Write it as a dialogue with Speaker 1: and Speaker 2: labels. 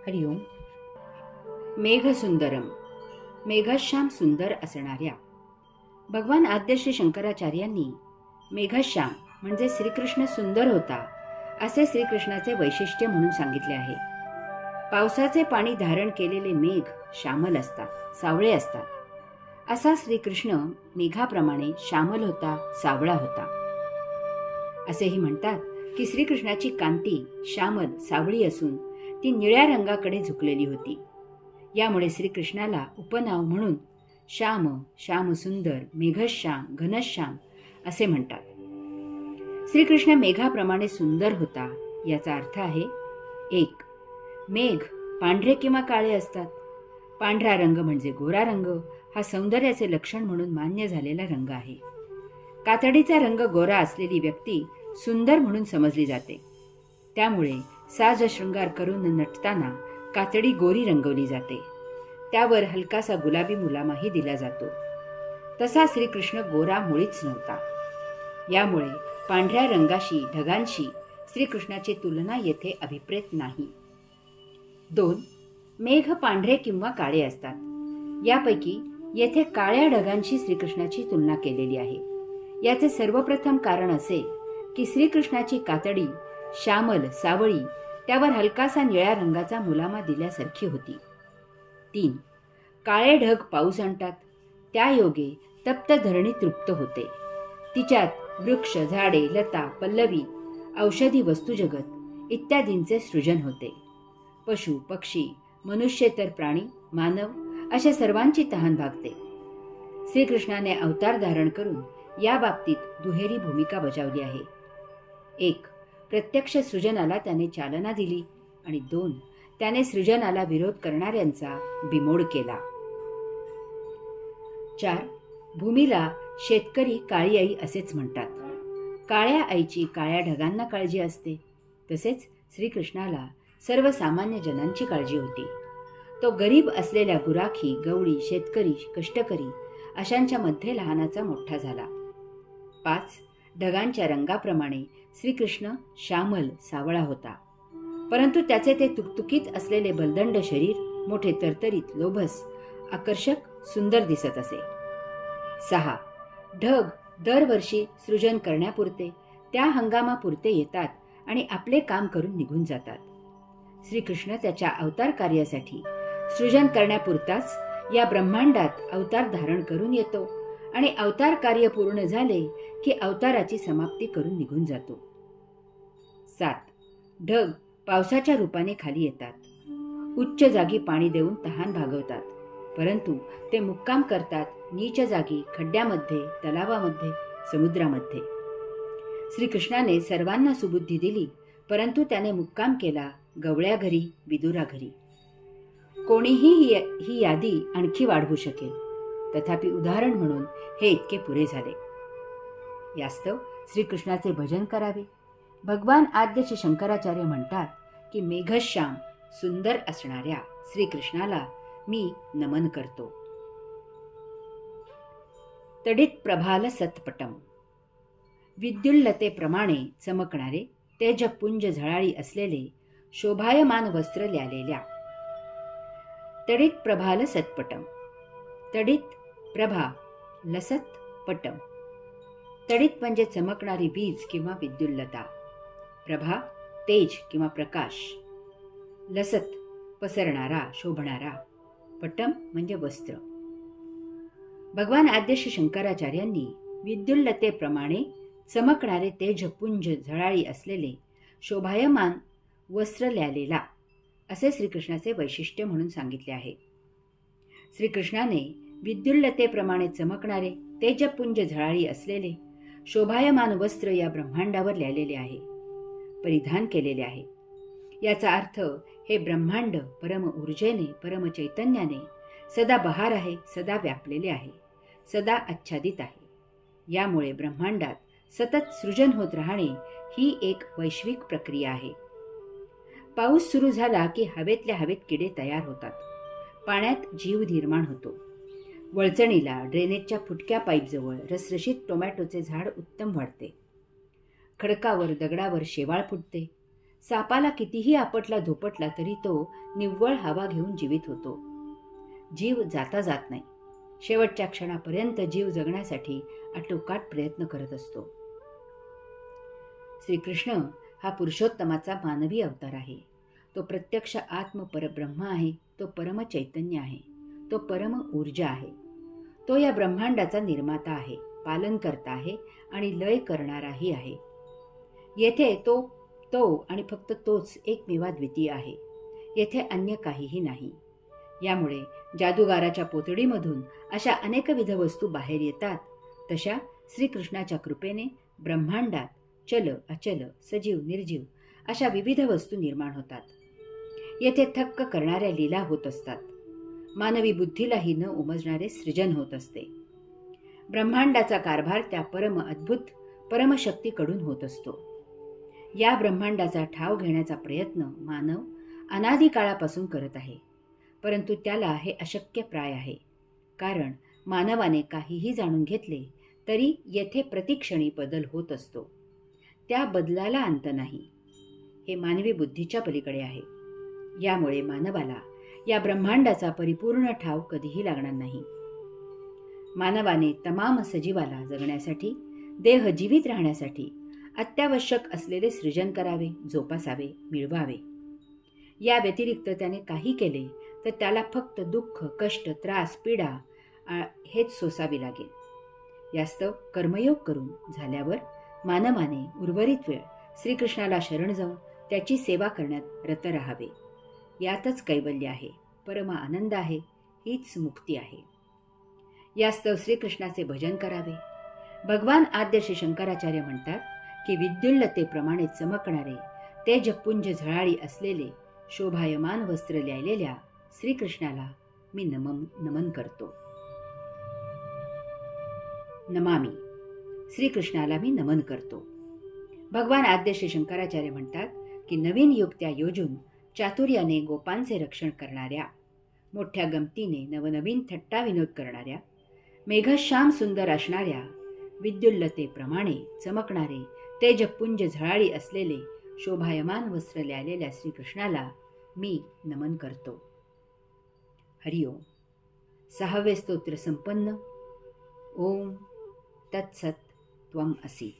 Speaker 1: हरिओम. मेघसुंदरम, मेघश्याम सुंदर असणाऱ्या. भगवान आद्य श्री शंकराचार्यांनी मेघश्याम म्हणजे श्रीकृष्ण सुंदर होता असे श्रीकृष्णाचे वैशिष्ट्य म्हणून सांगितले आहे. पावसाचे पाणी धारण केलेले मेघ श्यामल असतात, सावळे असतात. असा श्रीकृष्ण मेघाप्रमाणे श्यामल होता, सावळा होता. असेही म्हणतात की श्रीकृष्णाची कांती श्यामल, सावळी असून ती निळ्या रंगाकडे झुकलेली होती. यामुळे श्रीकृष्णाला उपनाव म्हणून श्याम, श्यामसुंदर, मेघश्याम, घनश्याम असे म्हणतात. श्रीकृष्ण मेघाप्रमाणे सुंदर होता याचा अर्थ आहे 1. मेघ पांढरे किंवा काळे असतात. पांढरा रंग म्हणजे गोरा रंग हा सौंदर्याचे लक्षण म्हणून मान्य झालेला रंग आहे. कातडीचा रंग गोरा असलेली व्यक्ती सुंदर म्हणून समजली जाते. त्यामुळे साज शृंगार करून नटताना कातडी गोरी रंगवली जाते. त्यावर हलकासा गुलाबी मुलामाही दिला जातो. तसा श्रीकृष्ण गोरा मुळीच नव्हता. यामुळे पांढऱ्या रंगाशी, ढगांशी श्रीकृष्णाची तुलना येथे अभिप्रेत नाही. 2. मेघ पांढरे किंवा काळे असतात. यापैकी येथे काळ्या ढगांशी श्रीकृष्णाची तुलना केलेली आहे. याचे सर्वप्रथम कारण असे की श्रीकृष्णाची कातडी श्यामल, सावळी, त्यावर हलकासा निळ्या रंगाचा मुलामा दिल्यासारखी होती. 3. काळे ढग पाऊस आणतात. त्या योगे तप्त धरणी तृप्त होते. तिच्यात वृक्ष, झाडे, लता, पल्लवी, औषधी वस्तुजगत इत्यादींचे सृजन होते. पशु, पक्षी, मनुष्येतर प्राणी, मानव अशा सर्वांची तहान भागते. श्रीकृष्णाने अवतार धारण करून या बाबतीत दुहेरी भूमिका बजावली आहे. 1. प्रत्यक्ष सृजनाला त्याने चालना दिली आणि 2. त्याने सृजनाला विरोध करणाऱ्यांचा बिमोड केला. 4. भूमीला शेतकरी काळी आई असेच म्हणतात. काळ्या आईची काळ्या ढगांना काळजी असते. तसेच श्रीकृष्णाला सर्वसामान्य जनांची काळजी होती. तो गरीब असलेल्या गुराखी, गवळी, शेतकरी, कष्टकरी अशांच्या मध्ये लहानाचा मोठा झाला. 5. ढगांच्या रंगाप्रमाणे श्रीकृष्ण श्यामल, सावळा होता. परंतु त्याचे ते तुकतुकीत असलेले बलदंड शरीर मोठे, तरतरीत, लोभस, आकर्षक, सुंदर दिसत असे. 6. ढग दरवर्षी सृजन करण्यापुरते, त्या हंगामापुरते येतात आणि आपले काम करून निघून जातात. श्रीकृष्ण त्याच्या अवतार कार्यासाठी सृजन करण्यापुरताच या ब्रह्मांडात अवतार धारण करून येतो आणि अवतार कार्य पूर्ण झाले की अवताराची समाप्ती करून निघून जातो. 7. ढग पावसाच्या रूपाने खाली येतात. उच्च जागी पाणी देऊन तहान भागवतात. परंतु ते मुक्काम करतात नीच जागी, खड्ड्यामध्ये, तलावामध्ये, समुद्रामध्ये. श्रीकृष्णाने सर्वांना सुबुद्धी दिली, परंतु त्याने मुक्काम केला गवळ्या घरी, विदुरा घरी. कोणीही ही यादी आणखी वाढवू शकेल. तथापि उदाहरण म्हणून हे इतके पुरे झाले. यास्तव श्रीकृष्णाचे भजन करावे. भगवान आद्य श्री शंकराचार्य म्हणतात की मेघश्याम सुंदर असणाऱ्या श्रीकृष्णाला मी नमन करतो. तडित प्रभाल सत्पटम, विद्युल्लतेप्रमाणे चमकणारे तेजपुंज झळाळी असलेले शोभायमान वस्त्र ल्यालेल्या. तडित प्रभाल सत्पटम. तडित प्रभा, लसत, पटम. तडित म्हणजे चमकणारी वीज किंवा विद्युल्लता. प्रभा तेज किंवा प्रकाश. लसत पसरणारा, शोभणारा. पटम म्हणजे वस्त्र. भगवान आद्य श्री शंकराचार्यांनी विद्युल्लतेप्रमाणे चमकणारे तेजपुंज झळाळी असलेले शोभायमान वस्त्र ल्यालेला असे श्रीकृष्णाचे वैशिष्ट्य म्हणून सांगितले आहे. श्रीकृष्णाने विद्युल्लतेप्रमाणे चमकणारे तेजपुंज झळाळी असलेले शोभायमान वस्त्र या ब्रह्मांडावर ल्यालेले आहे, परिधान केलेले आहे. याचा अर्थ हे ब्रह्मांड परम ऊर्जेने, परम चैतन्याने सदा बहार आहे, सदा व्यापलेले आहे, सदा आच्छादित आहे. यामुळे ब्रह्मांडात सतत सृजन होत राहणे ही एक वैश्विक प्रक्रिया आहे. पाऊस सुरू झाला की हवेतल्या हवेत किडे तयार होतात. पाण्यात जीव निर्माण होतो. वळचणीला, ड्रेनेजच्या फुटक्या पाईपजवळ रसरशीत टोमॅटोचे झाड उत्तम वाढते. खडकावर, दगडावर शेवाळ फुटते. सापाला कितीही आपटला धोपटला तरी तो निव्वळ हवा घेऊन जीवित होतो. जीव जाता जात नाही. शेवटच्या क्षणापर्यंत जीव जगण्यासाठी आटोकाट प्रयत्न करत असतो. श्रीकृष्ण हा पुरुषोत्तमाचा मानवी अवतार आहे. तो प्रत्यक्ष आत्म परब्रह्म आहे. तो परम चैतन्य आहे. तो परम ऊर्जा आहे. तो या ब्रह्मांडाचा निर्माता आहे, पालनकर्ता आहे आणि लय करणाराही आहे. येथे तो आणि फक्त तोच एकमेवाद्वितीय आहे. येथे अन्य काहीही नाही. यामुळे जादूगाराच्या पोतडीमधून अशा अनेकविध वस्तू बाहेर येतात, तशा श्रीकृष्णाच्या कृपेने ब्रह्मांडात चल अचल सजीव निर्जीव अशा विविध वस्तू निर्माण होतात. येथे थक्क करणाऱ्या लीला होत असतात. मानवी बुद्धीलाही न उमजणारे सृजन होत असते. ब्रह्मांडाचा कारभार त्या परम अद्भुत परमशक्तीकडून होत असतो. या ब्रह्मांडाचा ठाव घेण्याचा प्रयत्न मानव अनादी काळापासून करत आहे, परंतु त्याला हे अशक्य प्राय आहे. कारण मानवाने काहीही जाणून घेतले तरी येथे प्रतिक्षणी बदल होत असतो. त्या बदलाला अंत नाही. हे मानवी बुद्धीच्या पलीकडे आहे. यामुळे मानवाला या ब्रह्मांडाचा परिपूर्ण ठाव कधीही लागणार नाही. मानवाने तमाम सजीवाला जगण्यासाठी, देह जीवित राहण्यासाठी अत्यावश्यक असलेले सृजन करावे, जोपासावे, मिळवावे. या व्यतिरिक्त त्याने काही केले तर त्याला फक्त दुःख, कष्ट, त्रास, पीडा हेच सोसावी लागेल. यास्तव कर्मयोग करून झाल्यावर मानवाने उर्वरित वेळ श्रीकृष्णाला शरण जाऊन त्याची सेवा करण्यात रत राहावे. यातच कैवल्य आहे, परम आनंद आहे, हीच मुक्ती आहे. यास्तव श्रीकृष्णाचे भजन करावे. भगवान आद्य श्री शंकराचार्य म्हणतात की विद्युल्लतेप्रमाणे चमकणारे, तेजपुंज झळाळी असलेले, शोभायमान वस्त्र ल्यालेल्या श्रीकृष्णाला मी नमन करतो. नमामि. श्रीकृष्णाला मी नमन करतो. भगवान आद्य श्री शंकराचार्य म्हणतात की नवीन युक्त्या योजून चातुर्याने गोपांचे रक्षण करणाऱ्या, मोठ्या गमतीने नवनवीन थट्टा विनोद करणाऱ्या, मेघश्याम सुंदर असणाऱ्या, विद्युल्लतेप्रमाणे चमकणारे, तेजपुंज झळाळी असलेले, शोभायमान वस्त्र ल्यालेल्या श्रीकृष्णाला मी नमन करतो. हरिओम. 6वे स्तोत्र संपन्न. ओम तत्सत त्वम असि.